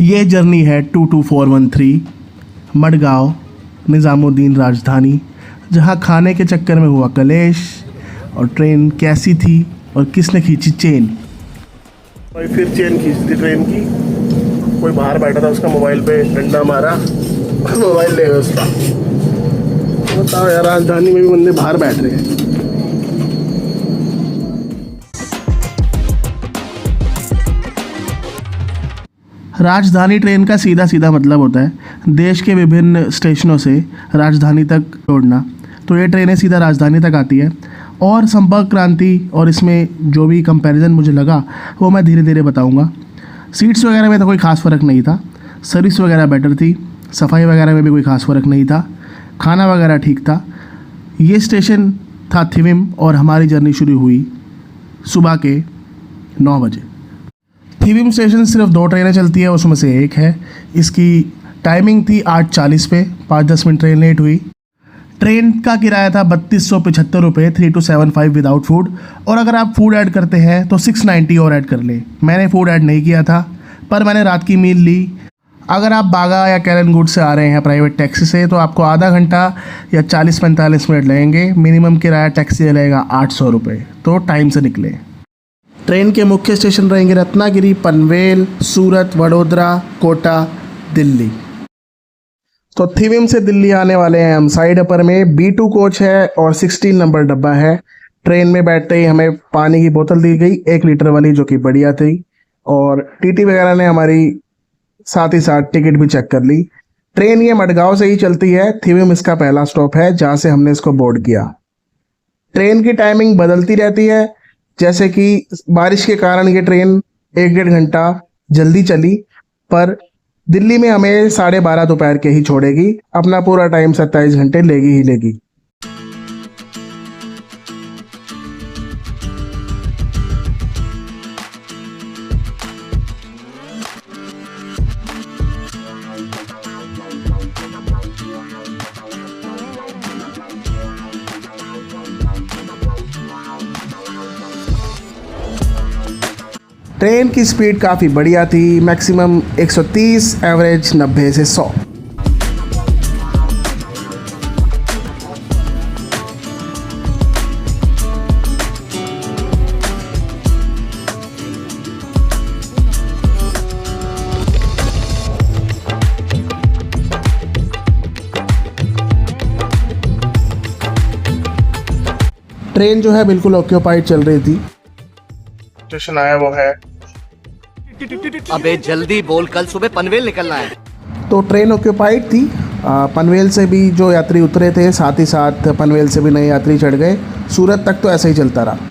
ये जर्नी है 22413 मडगांव निज़ामुद्दीन राजधानी, जहाँ खाने के चक्कर में हुआ कलेश और ट्रेन कैसी थी और किसने खींची चेन। भाई फिर चेन खींची थी ट्रेन की। कोई बाहर बैठा था, उसका मोबाइल पे डंडा मारा, मोबाइल ले गए उसका। बताओ यार, राजधानी में भी बंदे बाहर बैठ रहे हैं। राजधानी ट्रेन का सीधा सीधा मतलब होता है देश के विभिन्न स्टेशनों से राजधानी तक जोड़ना। तो ये ट्रेनें सीधा राजधानी तक आती है। और संपर्क क्रांति और इसमें जो भी कंपैरिजन मुझे लगा वो मैं धीरे धीरे बताऊंगा। सीट्स वगैरह में तो कोई ख़ास फ़र्क नहीं था, सर्विस वगैरह बेटर थी, सफाई वगैरह में भी कोई ख़ास फ़र्क नहीं था, खाना वगैरह ठीक था। ये स्टेशन था थिविम और हमारी जर्नी शुरू हुई सुबह के 9 बजे। थिविम स्टेशन सिर्फ 2 ट्रेनें चलती है, उसमें से एक है। इसकी टाइमिंग थी 8:40 पे, 5-10 मिनट ट्रेन लेट हुई। ट्रेन का किराया था 3275 रुपये, 3 to 7 विदाउट फूड। और अगर आप फूड ऐड करते हैं तो 690 और ऐड कर लें। मैंने फूड ऐड नहीं किया था, पर मैंने रात की मील ली। अगर आप बागा या कैलन गुड से आ रहे हैं प्राइवेट टैक्सी से, तो आपको आधा घंटा या 40-45 मिनट लगेंगे। मिनिमम किराया टैक्सी लगेगा 800 रुपये, तो टाइम से निकलें। ट्रेन के मुख्य स्टेशन रहेंगे रत्नागिरी, पनवेल, सूरत, वडोदरा, कोटा, दिल्ली। तो थिविम से दिल्ली आने वाले हैं हम साइड अपर में। B2 कोच है और 16 नंबर डब्बा है। ट्रेन में बैठते ही हमें पानी की बोतल दी गई 1 लीटर वाली, जो कि बढ़िया थी। और टीटी वगैरह ने हमारी साथ ही साथ टिकट भी चेक कर ली। ट्रेन ये मडगांव से ही चलती है। थिविम इसका पहला स्टॉप है जहाँ से हमने इसको बोर्ड किया। ट्रेन की टाइमिंग बदलती रहती है, जैसे कि बारिश के कारण ये ट्रेन 1-1.5 घंटा जल्दी चली, पर दिल्ली में हमें 12:30 दोपहर के ही छोड़ेगी। अपना पूरा टाइम 27 घंटे लेगी ही लेगी। ट्रेन की स्पीड काफ़ी बढ़िया थी, मैक्सिमम 130, एवरेज 90 से 100। ट्रेन जो है बिल्कुल ऑक्यूपाइड चल रही थी। स्टेशन आया वो है। अबे जल्दी बोल, कल सुबह पनवेल निकलना है। तो ट्रेन ऑक्यूपाइड थी। पनवेल से भी जो यात्री उतरे थे, साथ ही साथ पनवेल से भी नए यात्री चढ़ गए। सूरत तक तो ऐसा ही चलता रहा।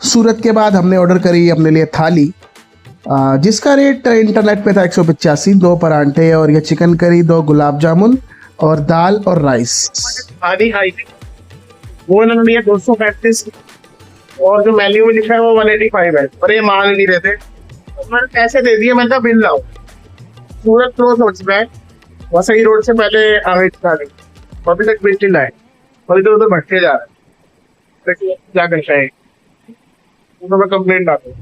सूरत के बाद हमने ऑर्डर करी अपने लिए थाली, जिसका रेट इंटरनेट पे था 185। 2 परांठे और ये चिकन करी, 2 गुलाब जामुन और दाल और राइस। थाली खाई थी, वो इन्होंने लिया 235 और जो मेन्यू में लिखा है वो 185 है, पर ये मान ही नहीं रहे थे। मैंने पैसे दे दिए, मैंने कहा बिल लाओ। सूरत क्रॉस रोड से वसई रोड से पहले आगे थाली, अभी तक बिल नहीं लाए और इधर उधर भटके जा रहे। देखिए क्या करता है, तो मैं कंप्लेंट डालूँ।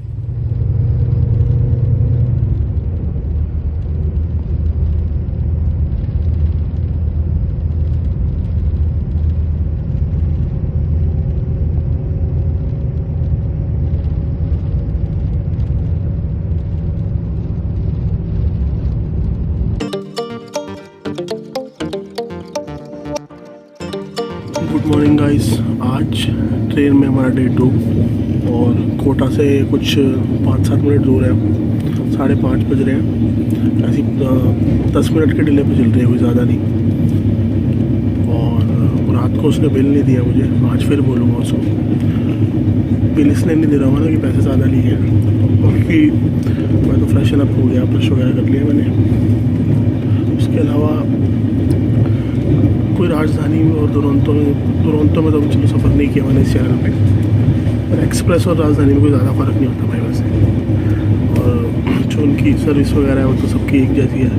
Good morning guys. आज ट्रेन में हमारा डे 2 और कोटा से कुछ 5-7 मिनट दूर है। 5:30 बज रहे हैं। ऐसी 10 मिनट के डिले पे चल रही है, कोई ज़्यादा नहीं। और रात को उसने बिल नहीं दिया मुझे, आज फिर बोलूँगा उसको। बिल इसने नहीं दे रहा होगा ना कि पैसे ज़्यादा लिए हैं। बाकी मैं तो फ्रेशन अप हो गया, ब्रश वगैरह कर लिया मैंने। उसके अलावा कोई राजधानी और दुरंतो में तो चलो सफ़र नहीं किया मैंने इस चैनल पे, पर एक्सप्रेस और राजधानी में कोई ज़्यादा फ़र्क नहीं होता भाई वैसे। और जो उनकी सर्विस वगैरह है वो तो सबकी एक जैसी है,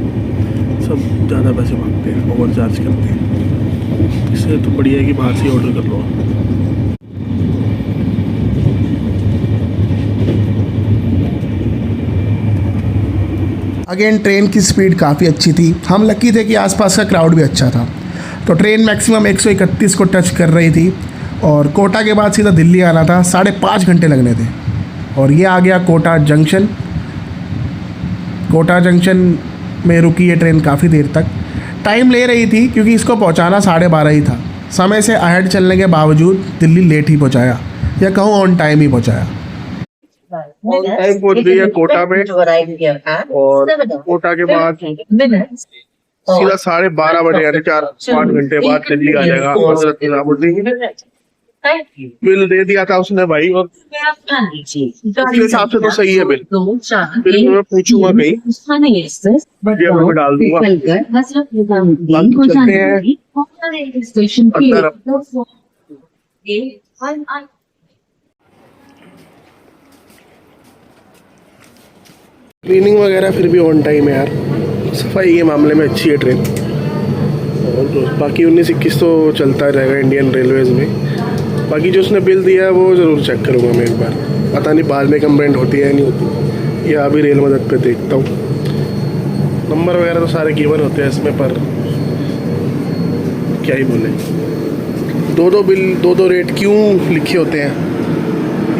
सब ज़्यादा पैसे मांगते हैं, ओवर चार्ज करते हैं। इससे तो बढ़िया है कि बाहर से ऑर्डर कर लो। अगेन ट्रेन की स्पीड काफ़ी अच्छी थी। हम लकी थे कि आसपास का क्राउड भी अच्छा था। तो ट्रेन मैक्सिमम 131 को टच कर रही थी और कोटा के बाद सीधा दिल्ली आना था। 5.5 घंटे लगने थे और ये आ गया कोटा जंक्शन। कोटा जंक्शन में रुकी ये ट्रेन काफ़ी देर तक। टाइम ले रही थी क्योंकि इसको पहुंचाना 12:30 ही था। समय से अहेड चलने के बावजूद दिल्ली लेट ही पहुंचाया, या कहूँ ऑन टाइम ही पहुंचाया। टाइम पहुंच गई है कोटा में और कोटा के बाद सीधा 12:30 बजे यानी 4-5 घंटे बाद दिल्ली आ जाएगा हजरत निजामुद्दीन। बिल दे दिया था उसने भाई और उसके हिसाब से तो सही है बिल। बिल मैं पूछूंगा कहीं ये मैं डाल दूंगा। बाकी चलते हैं अंदर। क्लीनिंग वगैरह फिर भी ऑन टाइम है यार, सफाई के मामले में अच्छी है ट्रेन। और बाकी 19-21 तो चलता रहेगा इंडियन रेलवेज़ में। बाकी जो उसने बिल दिया है वो ज़रूर चेक करूँगा मैं एक बार, पता नहीं बाद में कंप्लेंट होती है या नहीं होती, या अभी रेल मदद पे देखता हूँ। नंबर वगैरह तो सारे गिवन होते हैं इसमें, पर क्या ही बोले, दो बिल दो रेट क्यों लिखे होते हैं,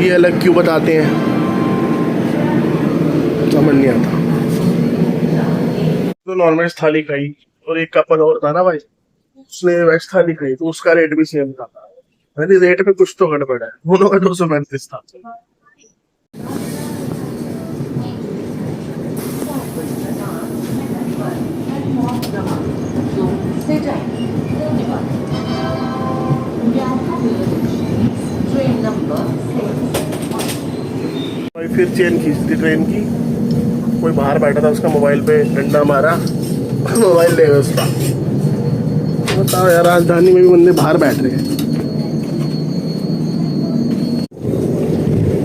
ये अलग क्यों बताते हैं, समझ नहीं आता। तो नॉनवेज थाली खाई और एक कपल और था ना भाई, उसने वेज थाली खाई तो उसका रेट भी सेम था। यानी रेट में कुछ तो गड़बड़ है। दोनों का 235 था। भाई फिर चेन खींचती ट्रेन की, कोई बाहर बैठा था उसका मोबाइल पे डंडा मारा, मोबाइल ले गया उसका। बताओ यार, राजधानी में भी बंदे बाहर बैठ रहे हैं।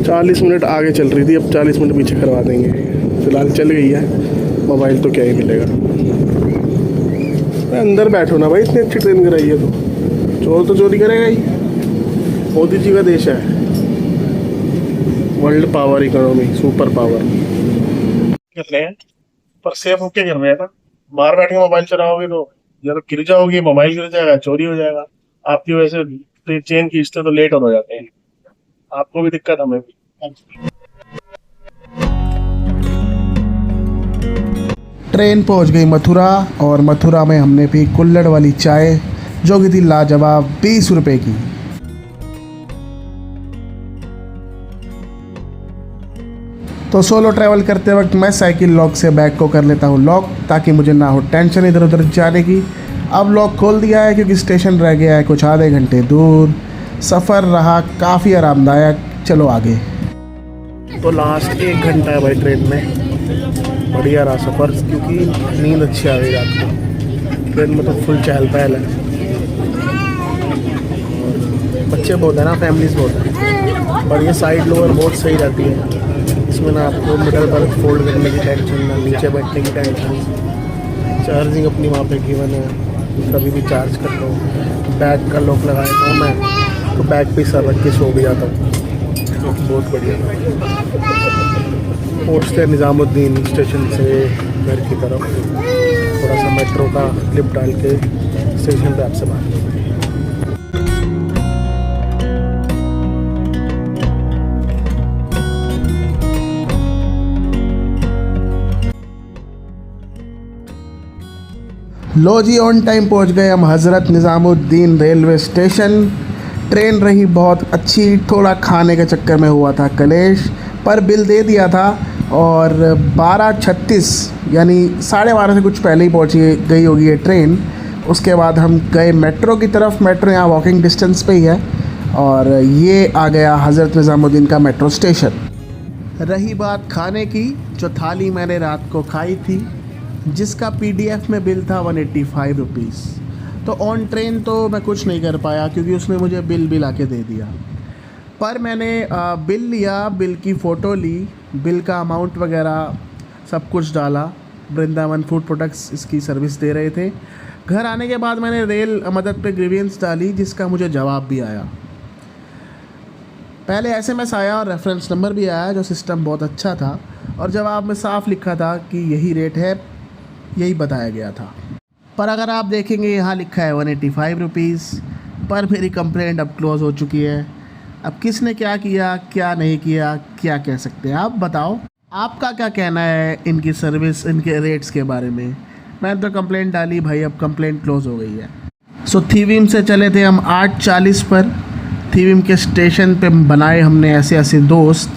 40 मिनट आगे चल रही थी, अब 40 मिनट पीछे करवा देंगे। फिलहाल चल गई है, मोबाइल तो क्या ही मिलेगा। अंदर बैठो ना भाई, इतनी अच्छी ट्रेन कराई है तो चोर तो चोरी करेगा ही। मोदी जी का देश है, world power economy, super power कर रहे हैं, पर सेफ होके कर रहे हैं ना। बाहर बैठ के मोबाइल चलाओगे तो या तो गिर जाओगे, मोबाइल गिर जाएगा, चोरी हो जाएगा आपकी वजह से। चेन खींचते तो लेट हो जाते हैं, आपको भी दिक्कत, हमें भी। ट्रेन पहुंच गई मथुरा और मथुरा में हमने पी कुल्हड़ वाली चाय, जो कि थी लाजवाब 20 रुपए की। तो सोलो ट्रैवल करते वक्त मैं साइकिल लॉक से बैग को कर लेता हूँ लॉक, ताकि मुझे ना हो टेंशन इधर उधर जाने की। अब लॉक खोल दिया है क्योंकि स्टेशन रह गया है कुछ आधे घंटे दूर। सफ़र रहा काफ़ी आरामदायक। चलो आगे। तो लास्ट 1 घंटा है भाई ट्रेन में, बढ़िया रहा सफ़र, क्योंकि नींद अच्छी आ गई रात को। ट्रेन में तो फुल चहल पहल है, बच्चे बहुत है ना, फैमिलीज बहुत है। और ये साइड लोअर बहुत सही रहती है, इसमें ना आपको मिडल बर्थ फोल्ड करने की टेंशन, ना नीचे बैठने की टेंशन। चार्जिंग अपनी वहाँ पे गिवन है, कभी भी चार्ज कर लो। बैग का लॉक लगाया था मैं, तो बैग पे सर रख के सो भी जाता हूँ, तो बहुत बढ़िया। पहुँचते निज़ामुद्दीन स्टेशन से घर की तरफ, थोड़ा सा मेट्रो का क्लिप डाल के स्टेशन पे आपसे बात। लो जी, ऑन टाइम पहुंच गए हम Hazrat Nizamuddin railway station. Train रही बहुत अच्छी, थोड़ा खाने के चक्कर में हुआ था कलेश, पर बिल दे दिया था। और 12:36 यानी 12:30 से कुछ पहले ही पहुंच गई होगी ये ट्रेन। उसके बाद हम गए मेट्रो की तरफ। मेट्रो यहाँ वॉकिंग डिस्टेंस पे ही है और ये आ गया हज़रत निज़ामुद्दीन का मेट्रो स्टेशन। रही बात खाने की, जो थाली मैंने रात को खाई थी, जिसका PDF में बिल था 185 रुपीज़। तो ऑन ट्रेन तो मैं कुछ नहीं कर पाया क्योंकि उसने मुझे बिल ला के दे दिया। पर मैंने बिल लिया, बिल की फ़ोटो ली, बिल का अमाउंट वगैरह सब कुछ डाला। वृंदावन फूड प्रोडक्ट्स इसकी सर्विस दे रहे थे। घर आने के बाद मैंने रेल मदद पे ग्रीवियंस डाली, जिसका मुझे जवाब भी आया। पहले SMS आया और रेफरेंस नंबर भी आया, जो सिस्टम बहुत अच्छा था, और जवाब में साफ लिखा था कि यही रेट है, यही बताया गया था। पर अगर आप देखेंगे यहाँ लिखा है 185 रुपीज़। पर मेरी कंप्लेंट अब क्लोज़ हो चुकी है। अब किसने क्या किया, क्या नहीं किया, क्या कह सकते हैं, आप बताओ। आपका क्या कहना है इनकी सर्विस, इनके रेट्स के बारे में? मैंने तो कंप्लेंट डाली भाई, अब कंप्लेंट क्लोज़ हो गई है। सो थीविम से चले थे हम 8:40 पर। थीविम के स्टेशन पे बनाए हमने ऐसे ऐसे दोस्त,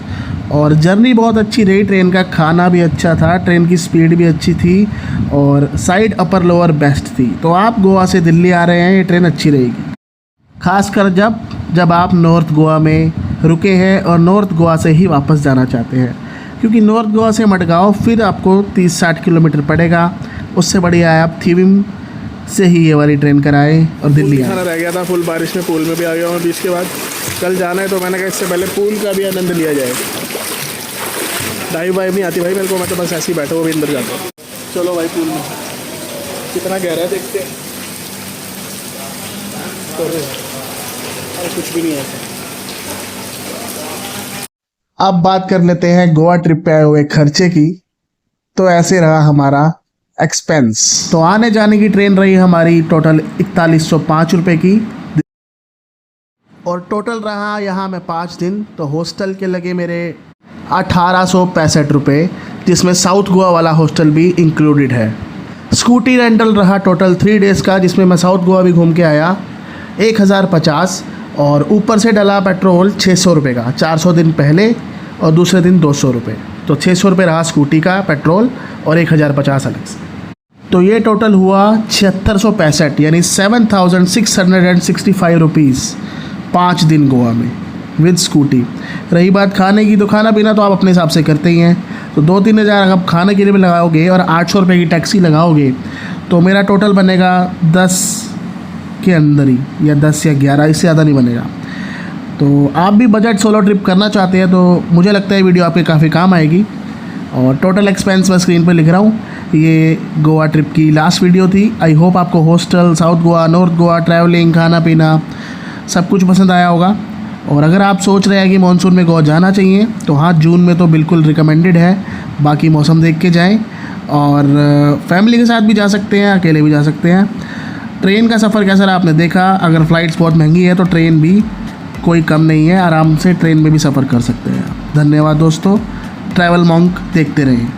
और जर्नी बहुत अच्छी रही। ट्रेन का खाना भी अच्छा था, ट्रेन की स्पीड भी अच्छी थी, और साइड अपर लोअर बेस्ट थी। तो आप गोवा से दिल्ली आ रहे हैं, ये ट्रेन अच्छी रहेगी, खासकर जब आप नॉर्थ गोवा में रुके हैं और नॉर्थ गोवा से ही वापस जाना चाहते हैं, क्योंकि नॉर्थ गोवा से मडगांव फिर आपको 30-60 किलोमीटर पड़ेगा। उससे बढ़िया है आप थीविम से ही ये वाली ट्रेन कराए और दिल्ली आए। खाना रह गया था फुल बारिश में, पूल में भी आ गया हूँ बीच के बाद। कल जाना है तो मैंने कहा इससे पहले पूल का भी आनंद लिया जाए। डाइव वाइव नहीं आती भाई मेरे को, मैं तो बस ऐसे ही बैठा हुआ भी अंदर जाता हूँ। चलो भाई पूल में कितना गहरा है देखते हैं। और कुछ भी नहीं है। अब बात कर लेते हैं गोवा ट्रिप पे आए हुए खर्चे की। तो ऐसे रहा हमारा एक्सपेंस। तो आने जाने की ट्रेन रही हमारी टोटल 4105 रुपये की, और टोटल रहा यहाँ में 5 दिन। तो हॉस्टल के लगे मेरे 1865 रुपये, जिसमें साउथ गोवा वाला हॉस्टल भी इंक्लूडेड है। स्कूटी रेंटल रहा टोटल 3 डेज़ का, जिसमें मैं साउथ गोवा भी घूम के आया, 1050, और ऊपर से डला पेट्रोल 600 रुपये का, 400 दिन पहले और दूसरे दिन 200 रुपये। तो 600 रुपये रहा स्कूटी का पेट्रोल और 1050 अलग से। तो ये टोटल हुआ 7665, यानी 7665 रुपीज़ 5 दिन गोवा में विद स्कूटी। रही बात खाने की, तो खाना पीना तो आप अपने हिसाब से करते ही हैं। तो 2-3 हज़ार आप खाने के लिए भी लगाओगे और 800 रुपये की टैक्सी लगाओगे, तो मेरा टोटल बनेगा 10 के अंदर ही, या 10 या 11, इससे ज़्यादा नहीं बनेगा। तो आप भी बजट सोलो ट्रिप करना चाहते हैं तो मुझे लगता है वीडियो आपके काफ़ी काम आएगी। और टोटल एक्सपेंस मैं स्क्रीन पर लिख रहा हूँ। ये गोवा ट्रिप की लास्ट वीडियो थी। आई होप आपको hostel, south Goa, north Goa, travelling, खाना पीना सब कुछ पसंद आया होगा। और अगर आप सोच रहे हैं कि मानसून में गोवा जाना चाहिए, तो हाँ, जून में तो बिल्कुल रिकमेंडेड है। बाकी मौसम देख के जाएं, और फैमिली के साथ भी जा सकते हैं, अकेले भी जा सकते हैं। ट्रेन का सफ़र कैसा रहा आपने देखा। अगर फ़्लाइट्स बहुत महंगी है तो ट्रेन भी कोई कम नहीं है, आराम से ट्रेन में भी सफ़र कर सकते हैं। धन्यवाद दोस्तों। ट्रैवल मॉन्क देखते रहें।